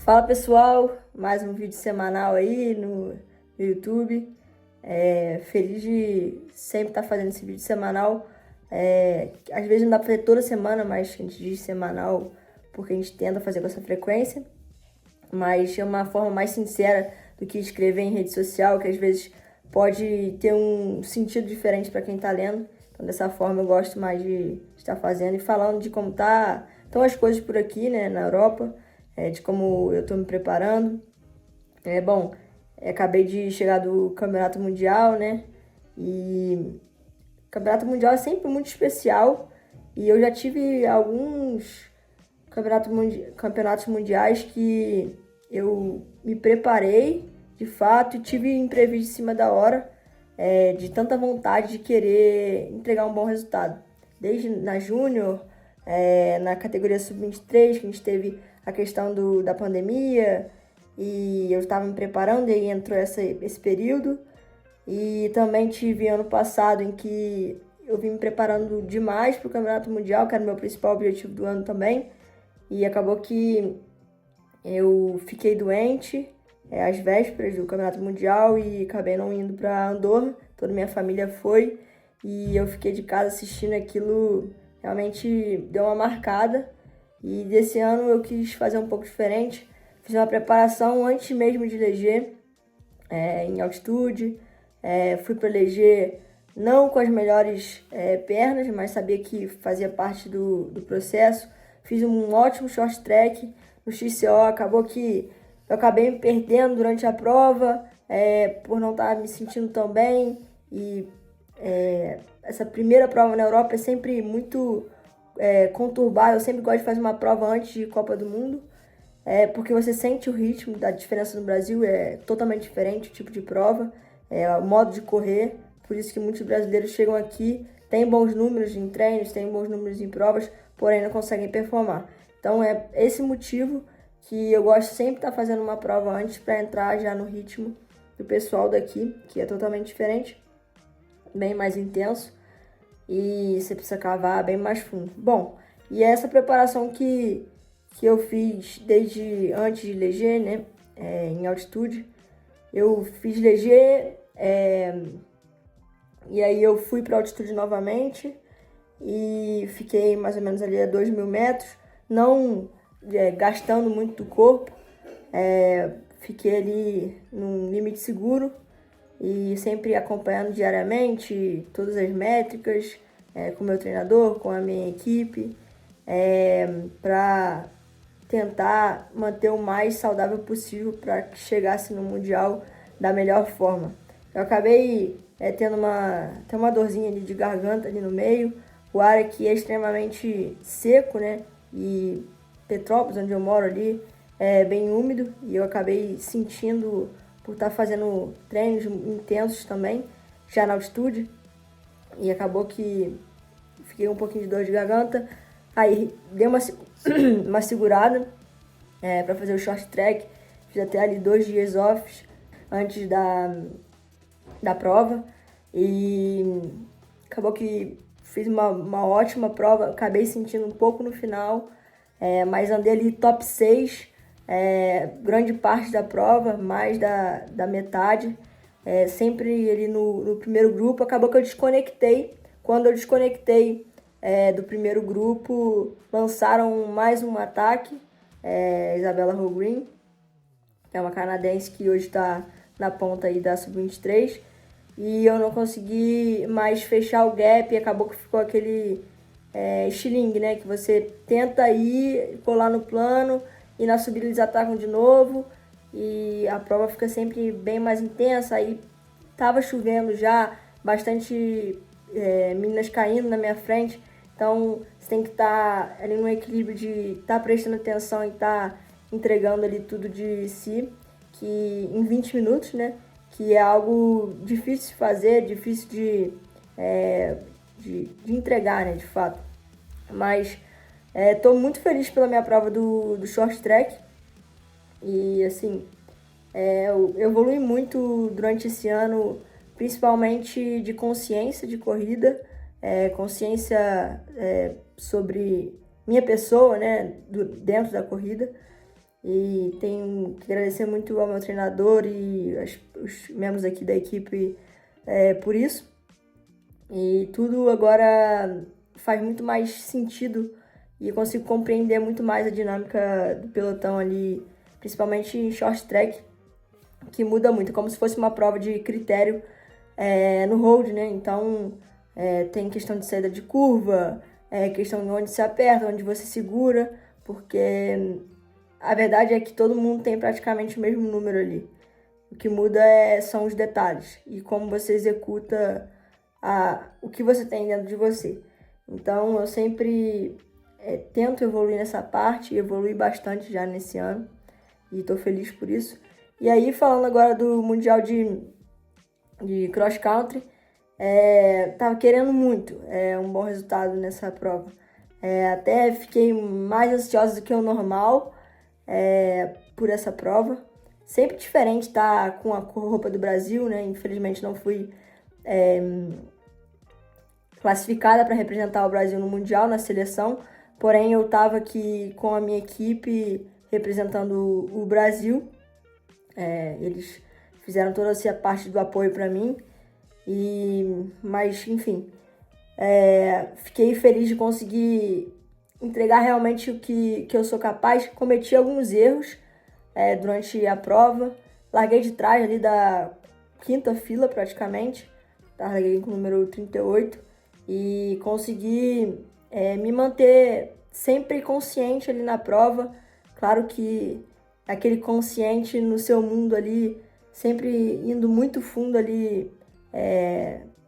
Fala pessoal, mais um vídeo semanal aí no YouTube. Feliz de sempre estar fazendo esse vídeo semanal. Às vezes não dá pra fazer toda semana, mas a gente diz semanal porque a gente tenta fazer com essa frequência. Mas é uma forma mais sincera do que escrever em rede social, que às vezes pode ter um sentido diferente para quem está lendo. Então dessa forma eu gosto mais de estar fazendo e falando de como estão as coisas por aqui, né, na Europa. De como eu estou me preparando. Acabei de chegar do Campeonato Mundial, né? E o Campeonato Mundial é sempre muito especial. E eu já tive alguns campeonatos mundiais que eu me preparei, de fato, e tive imprevisto em cima da hora, de tanta vontade de querer entregar um bom resultado. Desde na Júnior, na categoria Sub-23, que a gente teve a questão da pandemia, e eu estava me preparando, e aí entrou esse período. E também tive ano passado em que eu vim me preparando demais para o Campeonato Mundial, que era o meu principal objetivo do ano também. E acabou que eu fiquei doente às vésperas do Campeonato Mundial e acabei não indo para Andorra. Toda minha família foi e eu fiquei de casa assistindo aquilo. Realmente deu uma marcada. E desse ano eu quis fazer um pouco diferente. Fiz uma preparação antes mesmo de Leger, em altitude. Fui para Leger não com as melhores pernas, mas sabia que fazia parte do processo. Fiz um ótimo short track no XCO. Acabou que eu acabei me perdendo durante a prova, por não estar me sentindo tão bem. E essa primeira prova na Europa é sempre muito conturbada. Eu sempre gosto de fazer uma prova antes de Copa do Mundo, porque você sente o ritmo da diferença no Brasil. É totalmente diferente o tipo de prova, o modo de correr. Por isso que muitos brasileiros chegam aqui, têm bons números em treinos, têm bons números em provas, porém não conseguem performar. Então é esse motivo que eu gosto sempre de estar fazendo uma prova antes para entrar já no ritmo do pessoal daqui, que é totalmente diferente, bem mais intenso, e você precisa cavar bem mais fundo. Bom, e é essa preparação que eu fiz desde antes de Leger, né, em altitude. Eu fiz Leger, e aí eu fui para altitude novamente e fiquei mais ou menos ali a 2.000 metros, não gastando muito do corpo. Fiquei ali num limite seguro e sempre acompanhando diariamente todas as métricas, com o meu treinador, com a minha equipe, para tentar manter o mais saudável possível para que chegasse no Mundial da melhor forma. Eu acabei tendo uma dorzinha ali de garganta ali no meio. O ar aqui é extremamente seco, né? E Petrópolis, onde eu moro ali, é bem úmido. E eu acabei sentindo por estar fazendo treinos intensos também, já na altitude. E acabou que fiquei um pouquinho de dor de garganta. Aí dei uma segurada para fazer o short track. Fiz até ali 2 dias off antes da prova. E acabou que fiz uma ótima prova. Acabei sentindo um pouco no final, mas andei ali top 6, grande parte da prova, mais da metade. Sempre ali no primeiro grupo. Acabou que eu desconectei. Quando eu desconectei do primeiro grupo, lançaram mais um ataque, Isabella Holmgren, que é uma canadense que hoje está na ponta aí da Sub-23, e eu não consegui mais fechar o gap, e acabou que ficou aquele estilingue, né, que você tenta ir, colar no plano, e na subida eles atacam de novo, e a prova fica sempre bem mais intensa. Aí tava chovendo já, bastante meninas caindo na minha frente, então você tem que estar ali no equilíbrio de estar prestando atenção e estar entregando ali tudo de si, que em 20 minutos, né, que é algo difícil de fazer, difícil de entregar, né, de fato. Mas estou muito feliz pela minha prova do short track, e assim, eu evolui muito durante esse ano, principalmente de consciência de corrida, consciência sobre minha pessoa, né, dentro da corrida. e tenho que agradecer muito ao meu treinador e os membros aqui da equipe por isso. E tudo agora faz muito mais sentido e eu consigo compreender muito mais a dinâmica do pelotão ali, principalmente em short track, que muda muito, como se fosse uma prova de critério no road, né? Então tem questão de saída de curva, questão de onde se aperta, onde você segura, porque a verdade é que todo mundo tem praticamente o mesmo número ali. O que muda são os detalhes e como você executa o que você tem dentro de você. Então eu sempre tento evoluir nessa parte, evolui bastante já nesse ano e estou feliz por isso. E aí, falando agora do Mundial de Cross Country, tava querendo muito um bom resultado nessa prova. Até fiquei mais ansiosa do que o normal por essa prova. Sempre diferente estar com a roupa do Brasil, né? Infelizmente não fui classificada para representar o Brasil no Mundial, na seleção. Porém, eu estava aqui com a minha equipe representando o Brasil. Eles fizeram toda essa parte do apoio para mim. Mas, enfim, fiquei feliz de conseguir entregar realmente o que eu sou capaz. Cometi alguns erros durante a prova. Larguei de trás ali da quinta fila praticamente. Larguei com o número 38 e consegui me manter sempre consciente ali na prova. Claro que aquele consciente no seu mundo ali, sempre indo muito fundo ali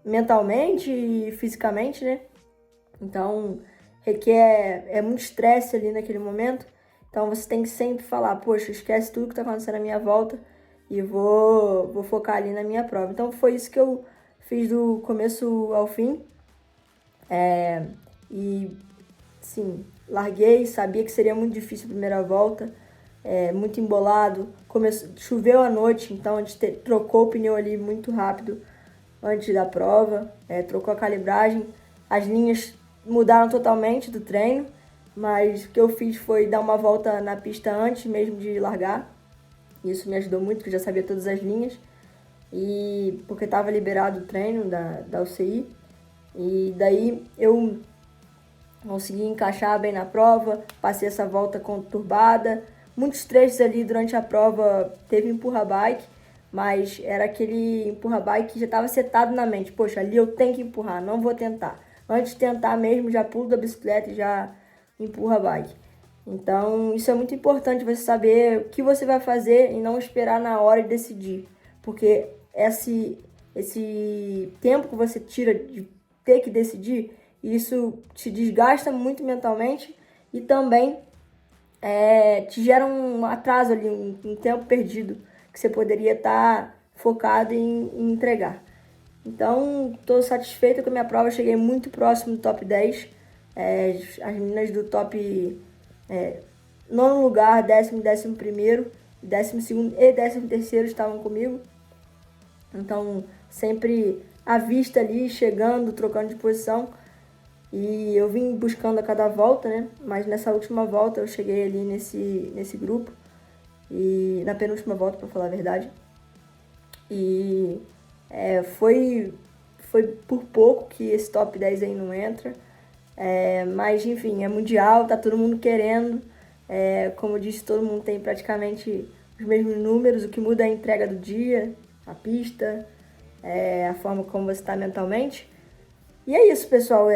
mentalmente e fisicamente, né? Então requer muito estresse ali naquele momento. Então você tem que sempre falar, poxa, esquece tudo que está acontecendo à minha volta e vou focar ali na minha prova. Então foi isso que eu fiz do começo ao fim. E sim, larguei, sabia que seria muito difícil a primeira volta, muito embolado. Choveu à noite, então a gente trocou o pneu ali muito rápido antes da prova, trocou a calibragem. As linhas mudaram totalmente do treino, mas o que eu fiz foi dar uma volta na pista antes mesmo de largar. Isso me ajudou muito, porque eu já sabia todas as linhas, e porque estava liberado o treino da UCI. E daí eu consegui encaixar bem na prova, passei essa volta conturbada. Muitos trechos ali durante a prova teve empurra-bike, mas era aquele empurra-bike que já estava setado na mente. Poxa, ali eu tenho que empurrar, não vou tentar. Antes de tentar mesmo, já pulo da bicicleta e já empurra-bike. Então, isso é muito importante, você saber o que você vai fazer e não esperar na hora de decidir. Porque esse tempo que você tira de ter que decidir, isso te desgasta muito mentalmente e também te gera um atraso ali, um tempo perdido que você poderia estar focado em entregar. Então, estou satisfeita com a minha prova, cheguei muito próximo do top 10. As meninas do top nono lugar, 10º, 11º, 12º e 13º estavam comigo. Então, sempre à vista ali, chegando, trocando de posição. E eu vim buscando a cada volta, né? Mas nessa última volta eu cheguei ali nesse grupo. E na penúltima volta, para falar a verdade. E foi por pouco que esse top 10 aí não entra. Mas, enfim, é mundial, tá todo mundo querendo. Como eu disse, todo mundo tem praticamente os mesmos números. O que muda é a entrega do dia, a pista, a forma como você está mentalmente. E é isso, pessoal.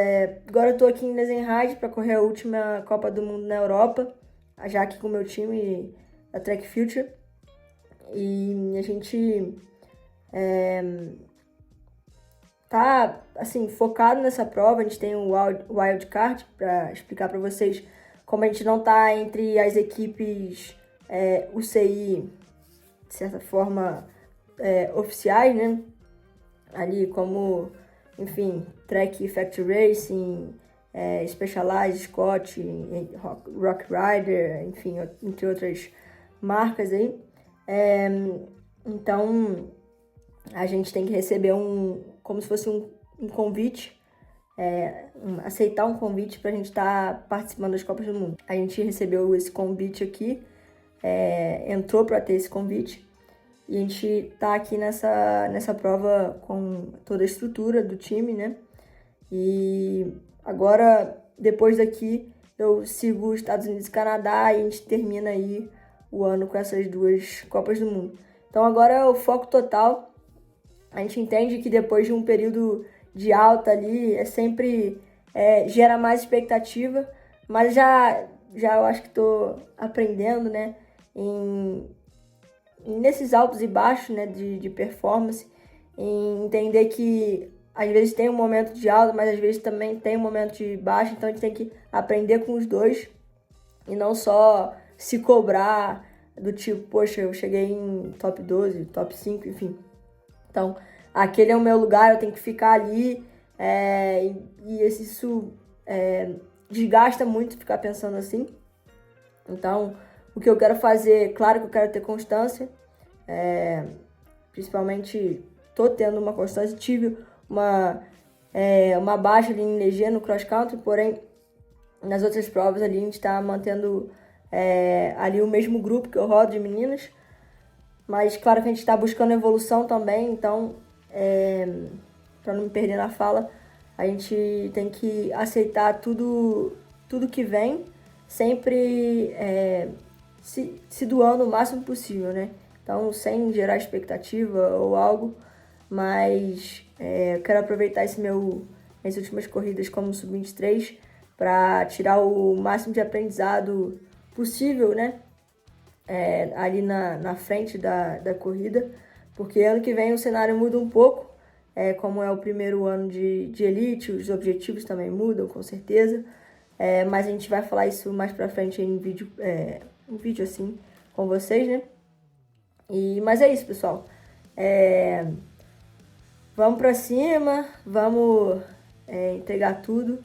Agora eu tô aqui em Desenrade para correr a última Copa do Mundo na Europa, já aqui com o meu time da Track Future. E a gente tá, assim, focado nessa prova. A gente tem um wild card para explicar para vocês como a gente não tá entre as equipes UCI, de certa forma, oficiais, né? Ali como, enfim, Trek Factory Racing, Specialized, Scott, Rock Rider, enfim, entre outras marcas aí. Então, a gente tem que receber como se fosse um convite, aceitar um convite para a gente estar participando das Copas do Mundo. A gente recebeu esse convite aqui, entrou para ter esse convite. E a gente tá aqui nessa prova com toda a estrutura do time, né? E agora, depois daqui, eu sigo os Estados Unidos e Canadá e a gente termina aí o ano com essas 2 Copas do Mundo. Então agora é o foco total. A gente entende que depois de um período de alta ali, sempre gera mais expectativa, mas já eu acho que estou aprendendo, né, nesses altos e baixos, né, de performance, em entender que às vezes tem um momento de alta, mas às vezes também tem um momento de baixo, então a gente tem que aprender com os dois e não só se cobrar do tipo, poxa, eu cheguei em top 12, top 5, enfim. Então, aquele é o meu lugar, eu tenho que ficar ali, e isso desgasta muito ficar pensando assim. Então, o que eu quero fazer, claro que eu quero ter constância, principalmente tô tendo uma constância, tive uma baixa ali em LG no cross country, porém nas outras provas ali a gente está mantendo ali o mesmo grupo que eu rodo de meninas, mas claro que a gente está buscando evolução também, então para não me perder na fala, a gente tem que aceitar tudo que vem, sempre se doando o máximo possível, né? Então, sem gerar expectativa ou algo, mas eu quero aproveitar minhas últimas corridas como sub-23 para tirar o máximo de aprendizado possível, né? Ali na frente da corrida, porque ano que vem o cenário muda um pouco, como é o primeiro ano de elite, os objetivos também mudam, com certeza, mas a gente vai falar isso mais pra frente em vídeo, um vídeo assim com vocês, né? Mas é isso, pessoal. Vamos pra cima, vamos entregar tudo.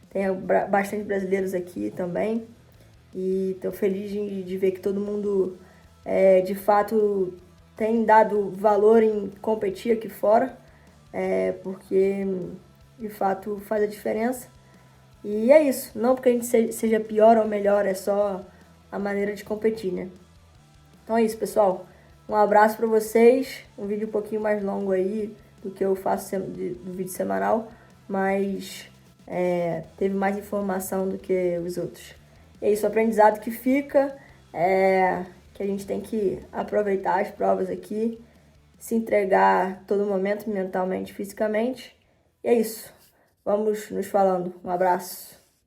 Tem bastante brasileiros aqui também. E estou feliz de ver que todo mundo, de fato, tem dado valor em competir aqui fora, porque, de fato, faz a diferença. E é isso. Não porque a gente seja pior ou melhor, é só a maneira de competir, né? Então é isso, pessoal. Um abraço para vocês. Um vídeo um pouquinho mais longo aí do que eu faço do vídeo semanal, mas teve mais informação do que os outros. É isso, o aprendizado que fica, que a gente tem que aproveitar as provas aqui, se entregar todo momento, mentalmente, fisicamente. E é isso. Vamos nos falando. Um abraço.